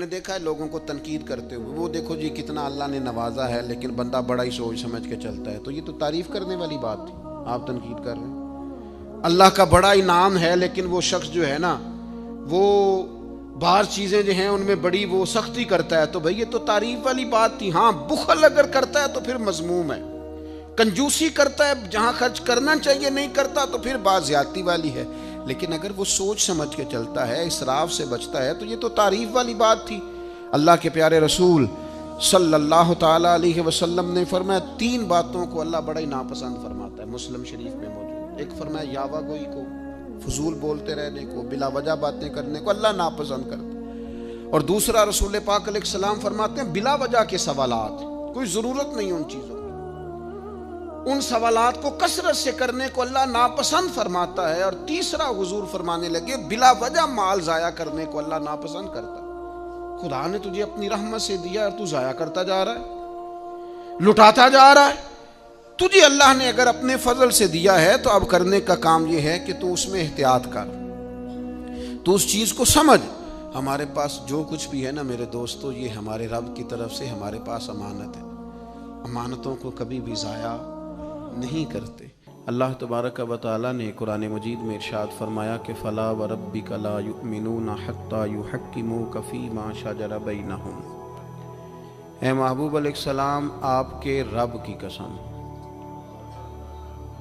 نے دیکھا ہے لوگوں کو تنقید کرتے ہوئے، وہ دیکھو جی کتنا اللہ نے نوازا ہے لیکن بندہ بڑا ہی سوچ سمجھ کے چلتا ہے، تو یہ تو تعریف کرنے والی بات تھی، آپ تنقید کر رہے ہیں۔ اللہ کا بڑا انعام ہے لیکن وہ شخص جو ہے نا وہ بعض چیزیں جو ہیں ان میں بڑی وہ سختی کرتا ہے، تو بھئی یہ تو تعریف والی بات تھی۔ ہاں بخل اگر کرتا ہے تو پھر مذموم ہے، کنجوسی کرتا ہے جہاں خرچ کرنا چاہیے نہیں کرتا تو پھر بات زیادتی والی ہے، لیکن اگر وہ سوچ سمجھ کے چلتا ہے، اسراف سے بچتا ہے، تو یہ تو تعریف والی بات تھی۔ اللہ کے پیارے رسول صلی اللہ تعالی علیہ وسلم نے فرمایا 3 باتوں کو اللہ بڑا ہی ناپسند فرماتا ہے، مسلم شریف میں موجود۔ ایک فرمایا یاوہ گوئی کو، فضول بولتے رہنے کو، بلا وجہ باتیں کرنے کو اللہ ناپسند کرتا ہے، اور دوسرا رسول پاک علیہ السلام فرماتے ہیں بلا وجہ کے سوالات، کوئی ضرورت نہیں ان چیزوں، ان سوالات کو کثرت سے کرنے کو اللہ ناپسند فرماتا ہے، اور تیسرا حضور فرمانے لگے بلا وجہ مال ضائع کرنے کو اللہ ناپسند کرتا ہے۔ خدا نے تجھے اپنی رحمت سے دیا اور تو ضائع کرتا جا رہا ہے، لٹاتا جا رہا ہے۔ تجھے اللہ نے اگر اپنے فضل سے دیا ہے تو اب کرنے کا کام یہ ہے کہ تو اس میں احتیاط کر، تو اس چیز کو سمجھ۔ ہمارے پاس جو کچھ بھی ہے نا میرے دوستو، یہ ہمارے رب کی طرف سے ہمارے پاس امانت ہے، امانتوں کو کبھی بھی ضائع نہیں کرتے۔ اللہ تبارک و تعالیٰ نے قرآن مجید میں ارشاد فرمایا کہ فَلَا وَرَبِّكَ لَا يُؤْمِنُونَ حَتَّى يُحَكِّمُوكَ فِي مَا شَجَرَ بَيْنَهُمْ۔ اے محبوب علیہ السلام آپ کے رب کی قسم،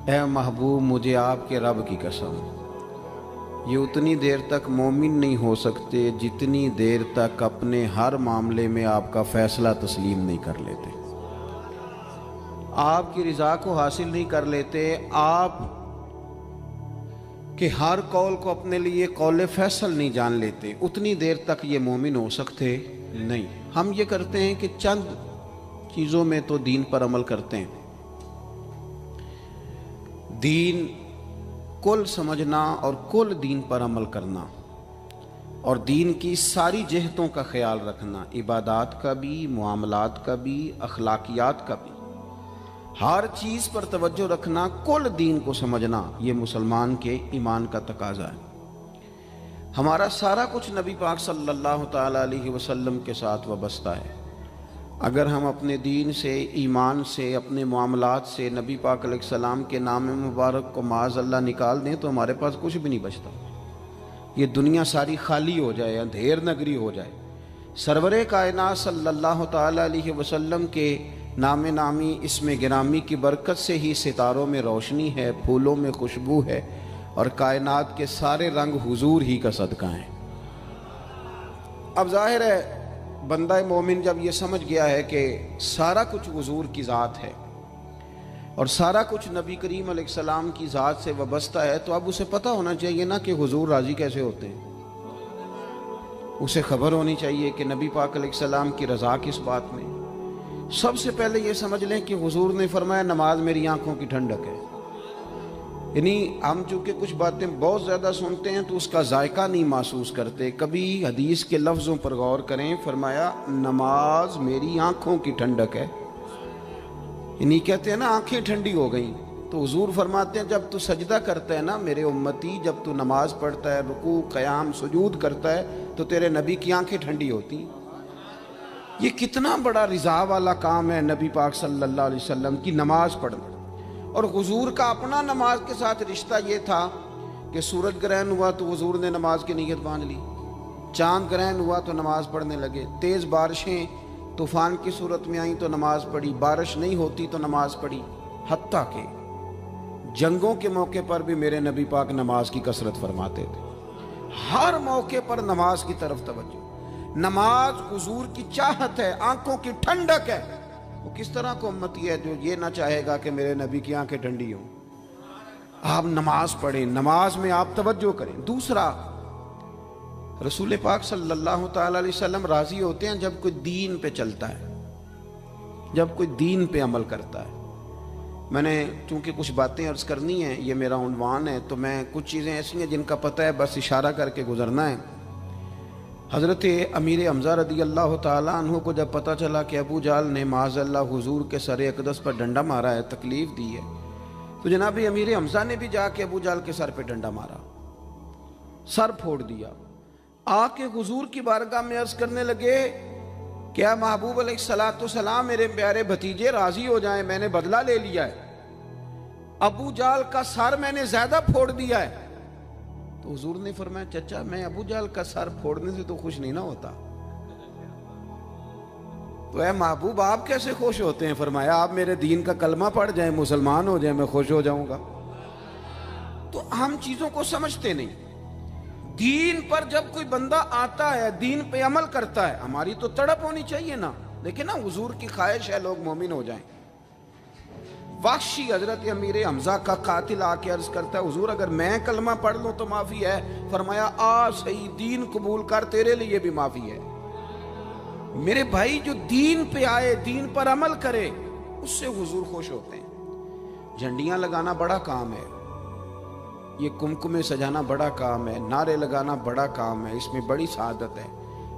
اے محبوب مجھے آپ کے رب کی قسم، یہ اتنی دیر تک مومن نہیں ہو سکتے جتنی دیر تک اپنے ہر معاملے میں آپ کا فیصلہ تسلیم نہیں کر لیتے، آپ کی رضا کو حاصل نہیں کر لیتے، آپ کے ہر قول کو اپنے لیے قول فیصل نہیں جان لیتے، اتنی دیر تک یہ مومن ہو سکتے نہیں۔ ہم یہ کرتے ہیں کہ چند چیزوں میں تو دین پر عمل کرتے ہیں، دین کل سمجھنا اور کل دین پر عمل کرنا، اور دین کی ساری جہتوں کا خیال رکھنا، عبادات کا بھی، معاملات کا بھی، اخلاقیات کا بھی، ہر چیز پر توجہ رکھنا، کل دین کو سمجھنا، یہ مسلمان کے ایمان کا تقاضا ہے۔ ہمارا سارا کچھ نبی پاک صلی اللہ تعالی علیہ وسلم کے ساتھ وابستہ ہے۔ اگر ہم اپنے دین سے، ایمان سے، اپنے معاملات سے نبی پاک علیہ السلام کے نام مبارک کو معاذ اللہ نکال دیں تو ہمارے پاس کچھ بھی نہیں بچتا، یہ دنیا ساری خالی ہو جائے، اندھیر نگری ہو جائے۔ سرور کائنات صلی اللہ تعالی علیہ وسلم کے نام نامی اسم گرامی کی برکت سے ہی ستاروں میں روشنی ہے، پھولوں میں خوشبو ہے، اور کائنات کے سارے رنگ حضور ہی کا صدقہ ہیں۔ اب ظاہر ہے بندہ مومن جب یہ سمجھ گیا ہے کہ سارا کچھ حضور کی ذات ہے اور سارا کچھ نبی کریم علیہ السلام کی ذات سے وابستہ ہے، تو اب اسے پتہ ہونا چاہیے نا کہ حضور راضی کیسے ہوتے ہیں، اسے خبر ہونی چاہیے کہ نبی پاک علیہ السلام کی رضا کس بات میں۔ سب سے پہلے یہ سمجھ لیں کہ حضور نے فرمایا نماز میری آنکھوں کی ٹھنڈک ہے، یعنی ہم چونکہ کچھ باتیں بہت زیادہ سنتے ہیں تو اس کا ذائقہ نہیں محسوس کرتے، کبھی حدیث کے لفظوں پر غور کریں، فرمایا نماز میری آنکھوں کی ٹھنڈک ہے، یعنی کہتے ہیں نا آنکھیں ٹھنڈی ہو گئیں، تو حضور فرماتے ہیں جب تو سجدہ کرتا ہے نا میرے امتی، جب تو نماز پڑھتا ہے، رکوع قیام سجود کرتا ہے، تو تیرے نبی کی آنکھیں ٹھنڈی ہوتی ہیں۔ یہ کتنا بڑا رضا والا کام ہے نبی پاک صلی اللہ علیہ وسلم کی نماز پڑھنا۔ اور حضور کا اپنا نماز کے ساتھ رشتہ یہ تھا کہ سورج گرہن ہوا تو حضور نے نماز کی نیت باندھ لی، چاند گرہن ہوا تو نماز پڑھنے لگے، تیز بارشیں طوفان کی صورت میں آئیں تو نماز پڑھی، بارش نہیں ہوتی تو نماز پڑھی، حتیٰ کہ جنگوں کے موقع پر بھی میرے نبی پاک نماز کی کثرت فرماتے تھے، ہر موقع پر نماز کی طرف توجہ۔ نماز حضور کی چاہت ہے، آنکھوں کی ٹھنڈک ہے۔ وہ کس طرح کو امتی ہے جو یہ نہ چاہے گا کہ میرے نبی کی آنکھیں ٹھنڈی ہوں؟ آپ نماز پڑھیں، نماز میں آپ توجہ کریں۔ دوسرا، رسول پاک صلی اللہ تعالی علیہ وسلم راضی ہوتے ہیں جب کوئی دین پہ چلتا ہے، جب کوئی دین پہ عمل کرتا ہے۔ میں نے چونکہ کچھ باتیں عرض کرنی ہیں، یہ میرا عنوان ہے، تو میں کچھ چیزیں ایسی ہیں جن کا پتہ ہے بس اشارہ کر کے گزرنا ہے۔ حضرت امیر حمزہ رضی اللہ تعالیٰ عنہ کو جب پتہ چلا کہ ابو جہل نے معاذ اللہ حضور کے سر اقدس پر ڈنڈا مارا ہے، تکلیف دی ہے، تو جناب امیر حمزہ نے بھی جا کے ابو جہل کے سر پہ ڈنڈا مارا، سر پھوڑ دیا۔ آ کے حضور کی بارگاہ میں عرض کرنے لگے کیا محبوب علیہ السلام میرے پیارے بھتیجے راضی ہو جائیں، میں نے بدلہ لے لیا ہے، ابو جہل کا سر میں نے زیادہ پھوڑ دیا ہے۔ تو حضور نے فرمایا چچا میں ابو جہل کا سر پھوڑنے سے تو خوش نہیں نہ ہوتا، تو اے محبوب آپ کیسے خوش ہوتے ہیں؟ فرمایا آپ میرے دین کا کلمہ پڑھ جائیں، مسلمان ہو جائیں، میں خوش ہو جاؤں گا۔ تو ہم چیزوں کو سمجھتے نہیں۔ دین پر جب کوئی بندہ آتا ہے، دین پہ عمل کرتا ہے، ہماری تو تڑپ ہونی چاہیے نا۔ دیکھیں نا حضور کی خواہش ہے لوگ مومن ہو جائیں۔ وحشی حضرت امیر حمزہ کا قاتل آ کے عرض کرتا ہے حضور اگر میں کلمہ پڑھ لوں تو معافی ہے؟ فرمایا آ صحیح، دین قبول کر، تیرے لیے بھی معافی ہے۔ میرے بھائی جو دین پہ آئے، دین پر عمل کرے، اس سے حضور خوش ہوتے ہیں۔ جھنڈیاں لگانا بڑا کام ہے، یہ کمکمے سجانا بڑا کام ہے، نعرے لگانا بڑا کام ہے، اس میں بڑی سعادت ہے،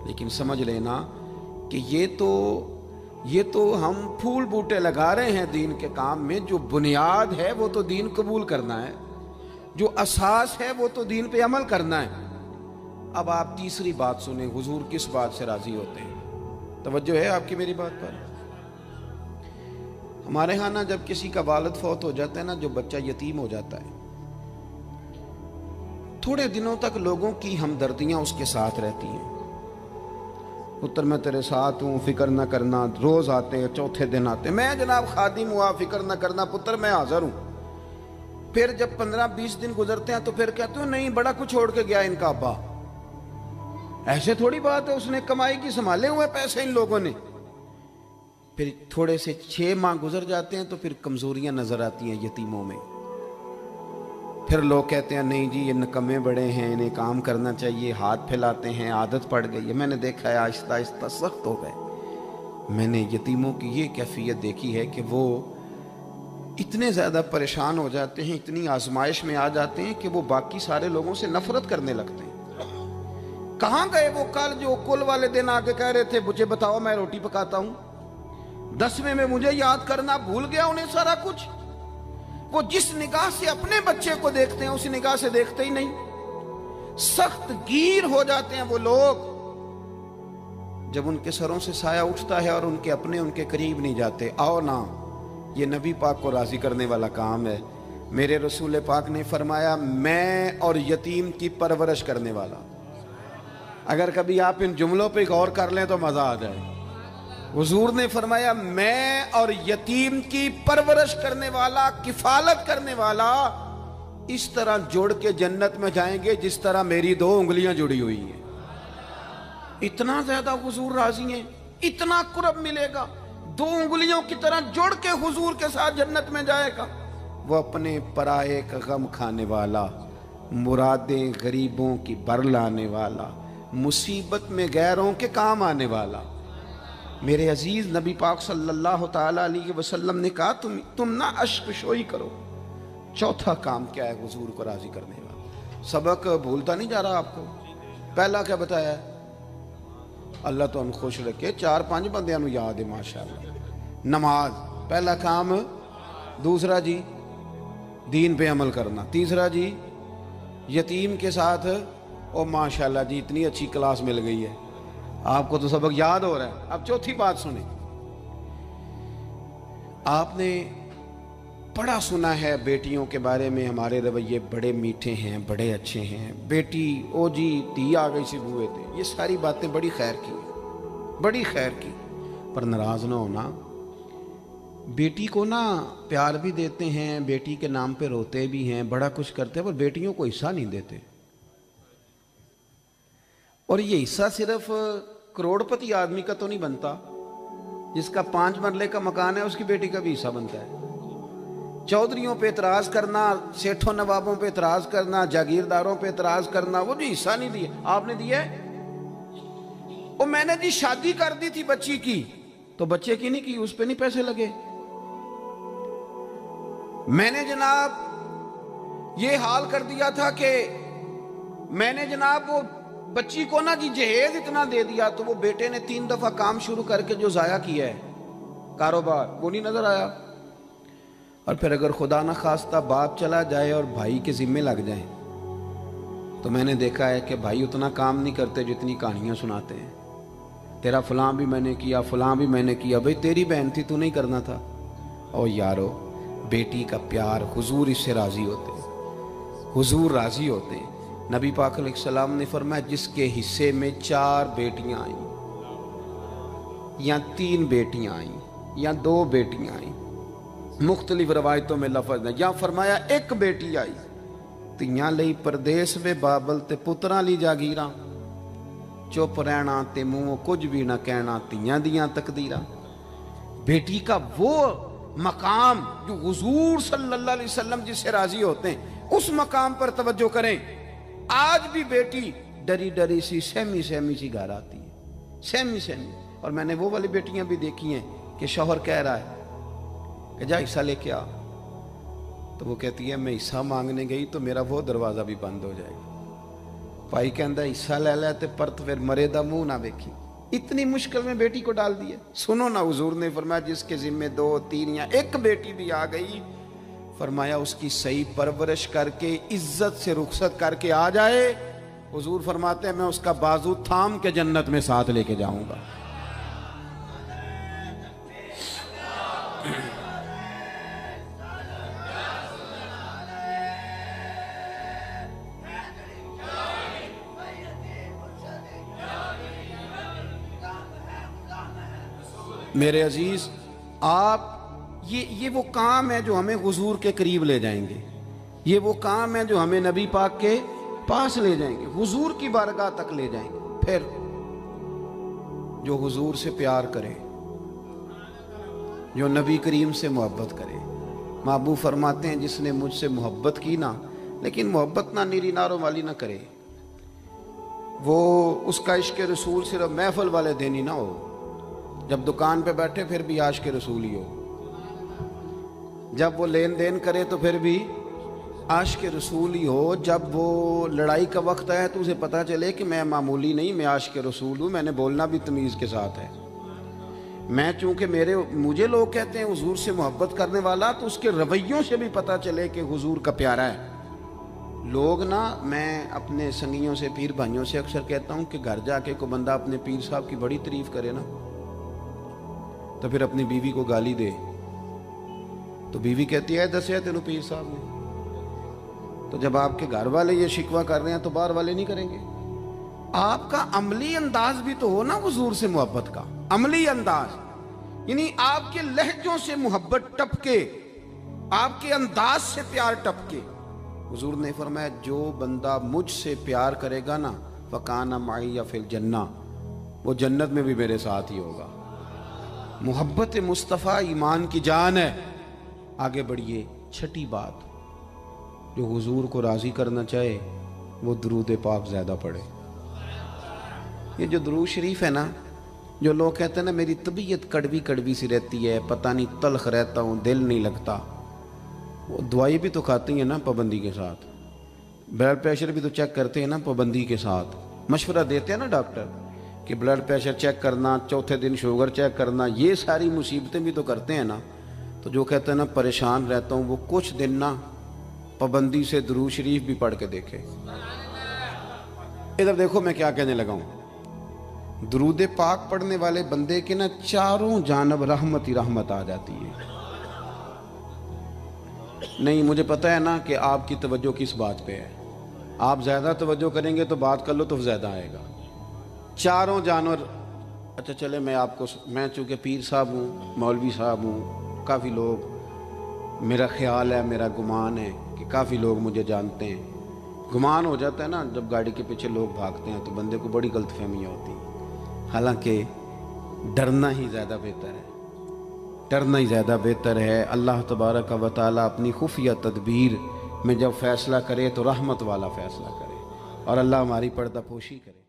لیکن سمجھ لینا کہ یہ تو ہم پھول بوٹے لگا رہے ہیں دین کے کام میں، جو بنیاد ہے وہ تو دین قبول کرنا ہے، جو اساس ہے وہ تو دین پہ عمل کرنا ہے۔ اب آپ تیسری بات سنیں، حضور کس بات سے راضی ہوتے ہیں؟ توجہ ہے آپ کی میری بات پر؟ ہمارے ہاں نا جب کسی کا والد فوت ہو جاتا ہے نا، جو بچہ یتیم ہو جاتا ہے، تھوڑے دنوں تک لوگوں کی ہمدردیاں اس کے ساتھ رہتی ہیں۔ پتر میں تیرے ساتھ ہوں، فکر نہ کرنا، روز آتے ہیں، چوتھے دن آتے ہیں، میں جناب خادم ہوا، فکر نہ کرنا پتر میں حاضر ہوں۔ پھر جب 15-20 دن گزرتے ہیں تو پھر کہتے ہو نہیں بڑا کچھ چھوڑ کے گیا ان کا ابا۔ ایسے تھوڑی بات ہے، اس نے کمائی کی سنبھالے ہوئے پیسے ان لوگوں نے۔ پھر تھوڑے سے 6 ماہ گزر جاتے ہیں تو پھر کمزوریاں نظر آتی ہیں یتیموں میں۔ پھر لوگ کہتے ہیں نہیں جی یہ نکمے بڑے ہیں، انہیں کام کرنا چاہیے، ہاتھ پھیلاتے ہیں، عادت پڑ گئی ہے۔ میں نے دیکھا ہے آہستہ آہستہ سخت ہو گئے۔ میں نے یتیموں کی یہ کیفیت دیکھی ہے کہ وہ اتنے زیادہ پریشان ہو جاتے ہیں، اتنی آزمائش میں آ جاتے ہیں کہ وہ باقی سارے لوگوں سے نفرت کرنے لگتے ہیں۔ کہاں گئے وہ کل جو کل والے دن آ کے کہہ رہے تھے مجھے بتاؤ میں روٹی پکاتا ہوں؟ 10ویں میں مجھے یاد کرنا بھول گیا انہیں سارا کچھ۔ وہ جس نگاہ سے اپنے بچے کو دیکھتے ہیں اس نگاہ سے دیکھتے ہی نہیں۔ سخت گیر ہو جاتے ہیں وہ لوگ جب ان کے سروں سے سایہ اٹھتا ہے اور ان کے اپنے ان کے قریب نہیں جاتے۔ آؤ نا، یہ نبی پاک کو راضی کرنے والا کام ہے۔ میرے رسول پاک نے فرمایا میں اور یتیم کی پرورش کرنے والا۔ اگر کبھی آپ ان جملوں پہ غور کر لیں تو مزہ آ جائے۔ حضور نے فرمایا میں اور یتیم کی پرورش کرنے والا، کفالت کرنے والا اس طرح جوڑ کے جنت میں جائیں گے جس طرح میری 2 انگلیاں جڑی ہوئی ہیں۔ اتنا زیادہ حضور راضی ہیں، اتنا قرب ملے گا، 2 انگلیوں کی طرح جوڑ کے حضور کے ساتھ جنت میں جائے گا۔ وہ اپنے پرائے کا غم کھانے والا، مرادیں غریبوں کی بر لانے والا، مصیبت میں غیروں کے کام آنے والا۔ میرے عزیز نبی پاک صلی اللہ تعالیٰ علیہ وسلم نے کہا تم نہ عشق شوئی کرو۔ چوتھا کام کیا ہے حضور کو راضی کرنے والا؟ سبق بھولتا نہیں جا رہا آپ کو؟ پہلا کیا بتایا ہے؟ اللہ تو ہم خوش رکھے 4-5 بندیاں نو یاد ہے ماشاءاللہ۔ نماز پہلا کام، دوسرا جی دین پہ عمل کرنا، تیسرا جی یتیم کے ساتھ، او ماشاءاللہ جی اتنی اچھی کلاس مل گئی ہے آپ کو تو سبق یاد ہو رہا ہے۔ اب چوتھی بات سنیں، آپ نے بڑا سنا ہے بیٹیوں کے بارے میں ہمارے رویے بڑے میٹھے ہیں، بڑے اچھے ہیں، بیٹی او جی دی آ گئی سی بوئے تھے، یہ ساری باتیں بڑی خیر کی، بڑی خیر کی، پر ناراض نہ ہونا۔ بیٹی کو نا پیار بھی دیتے ہیں، بیٹی کے نام پہ روتے بھی ہیں، بڑا کچھ کرتے ہیں، پر بیٹیوں کو حصہ نہیں دیتے۔ اور یہ حصہ صرف کروڑ پتی آدمی کا تو نہیں بنتا، جس کا 5 مرلے کا مکان ہے اس کی بیٹی کا بھی حصہ بنتا ہے۔ چودھریوں پہ اعتراض کرنا، سیٹھوں نوابوں پہ اعتراض کرنا، جاگیرداروں پہ اعتراض کرنا، وہ جو حصہ نہیں دیا آپ نے دیا ہے۔ وہ میں نے جی شادی کر دی تھی بچی کی، تو بچے کی نہیں کی، اس پہ نہیں پیسے لگے۔ میں نے جناب یہ حال کر دیا تھا کہ میں نے جناب وہ بچی کو نا جی جہیز اتنا دے دیا، تو وہ بیٹے نے 3 دفعہ کام شروع کر کے جو ضائع کیا ہے کاروبار، وہ نہیں نظر آیا۔ اور پھر اگر خدا نہ خواستہ باپ چلا جائے اور بھائی کے ذمے لگ جائیں، تو میں نے دیکھا ہے کہ بھائی اتنا کام نہیں کرتے جتنی کہانیاں سناتے ہیں. تیرا فلاں بھی میں نے کیا، فلاں بھی میں نے کیا. بھئی تیری بہن تھی، تو نہیں کرنا تھا؟ او یارو، بیٹی کا پیار، حضور اس سے راضی ہوتے ہیں، حضور راضی ہوتے ہیں. نبی پاک علیہ السلام نے فرمایا جس کے حصے میں 4 بیٹیاں آئیں یا 3 بیٹیاں آئیں یا 2 بیٹیاں آئیں، مختلف روایتوں میں لفظ ہے، یا فرمایا 1 بیٹی آئی تیاں لئی پردیس میں بابل تے پتراں لی جاگیراں، چپ رہنا تے منہ کچھ بھی نہ کہنا تیاں دیاں تقدیراں. بیٹی کا وہ مقام جو حضور صلی اللہ علیہ وسلم جس سے راضی ہوتے ہیں، اس مقام پر توجہ کریں. آج بھی بیٹی ڈری ڈری سی سہمی سہمی سی گھر آتی ہے، سہمی سہمی. اور میں نے وہ والی بیٹیاں بھی دیکھی ہیں کہ شوہر کہہ رہا ہے کہ جا حصہ لے کے آ، تو وہ کہتی ہے میں حصہ مانگنے گئی تو میرا وہ دروازہ بھی بند ہو جائے گا. بھائی کہندہ حصہ لے لے تے پرت پھر مرے دا منہ نہ دیکھی. اتنی مشکل میں بیٹی کو ڈال دیا. سنو نا، حضور نے فرمایا جس کے ذمہ 2 3 یا 1 بیٹی بھی آ گئی، فرمایا اس کی صحیح پرورش کر کے عزت سے رخصت کر کے آ جائے، حضور فرماتے ہیں میں اس کا بازو تھام کے جنت میں ساتھ لے کے جاؤں گا. میرے عزیز، آپ یہ وہ کام ہے جو ہمیں حضور کے قریب لے جائیں گے، یہ وہ کام ہے جو ہمیں نبی پاک کے پاس لے جائیں گے، حضور کی بارگاہ تک لے جائیں گے. پھر جو حضور سے پیار کرے، جو نبی کریم سے محبت کرے. محبوب فرماتے ہیں جس نے مجھ سے محبت کی نا، لیکن محبت نہ نیری ناروں والی نہ کرے، وہ اس کا عشق رسول صرف محفل والے دن ہی نہ ہو، جب دکان پہ بیٹھے پھر بھی عاشق رسول ہی ہو، جب وہ لین دین کرے تو پھر بھی عاشق رسول ہی ہو، جب وہ لڑائی کا وقت آئے تو اسے پتہ چلے کہ میں معمولی نہیں، میں عاشق رسول ہوں، میں نے بولنا بھی تمیز کے ساتھ ہے. میں چونکہ مجھے لوگ کہتے ہیں حضور سے محبت کرنے والا، تو اس کے رویوں سے بھی پتہ چلے کہ حضور کا پیارا ہے. لوگ نا، میں اپنے سنگیوں سے، پیر بھائیوں سے اکثر کہتا ہوں کہ گھر جا کے کوئی بندہ اپنے پیر صاحب کی بڑی تعریف کرے نا، تو پھر اپنی بیوی کو گالی دے تو بیوی کہتی ہے دسیا تینوں پیر صاحب نے. تو جب آپ کے گھر والے یہ شکوہ کر رہے ہیں تو باہر والے نہیں کریں گے. آپ کا عملی انداز بھی تو ہو نا حضور سے محبت کا، عملی انداز، یعنی آپ کے لہجوں سے محبت ٹپکے، آپ کے انداز سے پیار ٹپکے. حضور نے فرمایا جو بندہ مجھ سے پیار کرے گا نا فَكَانَ مَعِيَ فِي الْجَنَّةِ، وہ جنت میں بھی میرے ساتھ ہی ہوگا. محبت مصطفیٰ ایمان کی جان ہے. آگے بڑھیے. چھٹی بات، جو حضور کو راضی کرنا چاہے وہ درود پاک زیادہ پڑھے. یہ جو درود شریف ہے نا، جو لوگ کہتے ہیں نا میری طبیعت کڑوی کڑوی سی رہتی ہے، پتہ نہیں تلخ رہتا ہوں، دل نہیں لگتا، وہ دوائی بھی تو کھاتی ہیں نا پابندی کے ساتھ، بلڈ پریشر بھی تو چیک کرتے ہیں نا پابندی کے ساتھ، مشورہ دیتے ہیں نا ڈاکٹر کہ بلڈ پریشر چیک کرنا، چوتھے دن شوگر چیک کرنا، یہ ساری مصیبتیں بھی تو کرتے ہیں نا. تو جو کہتے ہیں نا پریشان رہتا ہوں، وہ کچھ دن نا پابندی سے درود شریف بھی پڑھ کے دیکھے. ادھر دیکھو میں کیا کہنے لگا ہوں. درود پاک پڑھنے والے بندے کے نا چاروں جانب رحمت ہی رحمت آ جاتی ہے. نہیں، مجھے پتہ ہے نا کہ آپ کی توجہ کس بات پہ ہے، آپ زیادہ توجہ کریں گے تو بات کر لو تو زیادہ آئے گا. چاروں جانور. اچھا چلے میں چونکہ پیر صاحب ہوں، مولوی صاحب ہوں، کافی لوگ، میرا خیال ہے، میرا گمان ہے کہ کافی لوگ مجھے جانتے ہیں. گمان ہو جاتا ہے نا جب گاڑی کے پیچھے لوگ بھاگتے ہیں تو بندے کو بڑی غلط فہمیاں ہوتی ہیں. حالانکہ ڈرنا ہی زیادہ بہتر ہے، ڈرنا ہی زیادہ بہتر ہے. اللہ تبارک و تعالیٰ اپنی خفیہ تدبیر میں جب فیصلہ کرے تو رحمت والا فیصلہ کرے، اور اللہ ہماری پردہ پوشی کرے.